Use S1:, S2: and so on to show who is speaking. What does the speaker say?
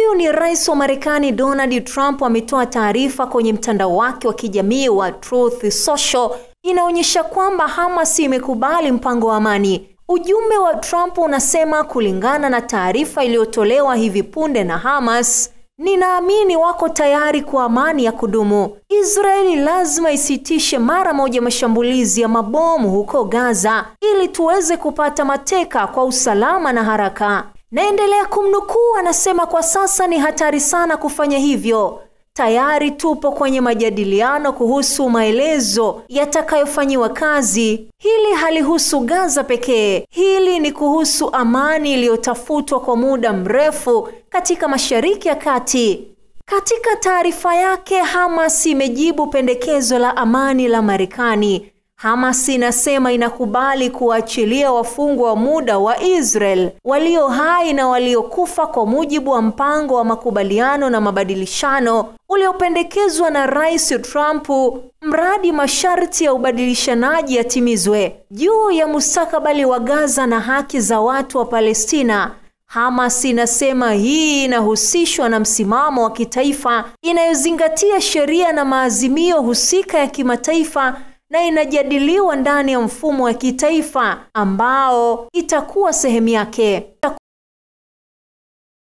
S1: Huyu ni rais wa Marekani Donald Trump ametoa taarifa kwenye mtandao wake wa kijamii wa Truth Social inaonyesha kwamba Hamas imekubali mpango wa amani. Ujumbe wa Trump unasema, kulingana na taarifa iliyotolewa hivi punde na Hamas, ninaamini wako tayari kwa amani ya kudumu. Israeli lazima isitishe mara moja mashambulizi ya mabomu huko Gaza ili tuweze kupata mateka kwa usalama na haraka. Naendelea kumnukuu, anasema, kwa sasa ni hatari sana kufanya hivyo. Tayari tupo kwenye majadiliano kuhusu maelezo yatakayofanyiwa kazi. Hili halihusu Gaza pekee. Hili ni kuhusu amani iliyotafutwa kwa muda mrefu katika Mashariki ya Kati. Katika taarifa yake, Hamas imejibu pendekezo la amani la Marekani. Hamas inasema inakubali kuachilia wafungwa wa muda wa Israel walio hai na waliokufa kwa mujibu wa mpango wa makubaliano na mabadilishano uliopendekezwa na Rais Trump, mradi masharti ya ubadilishanaji yatimizwe. Juu ya mustakabali wa Gaza na haki za watu wa Palestina, Hamas inasema hii inahusishwa na msimamo wa kitaifa inayozingatia sheria na maazimio husika ya kimataifa na inajadiliwa ndani ya mfumo wa kitaifa ambao itakuwa sehemu yake.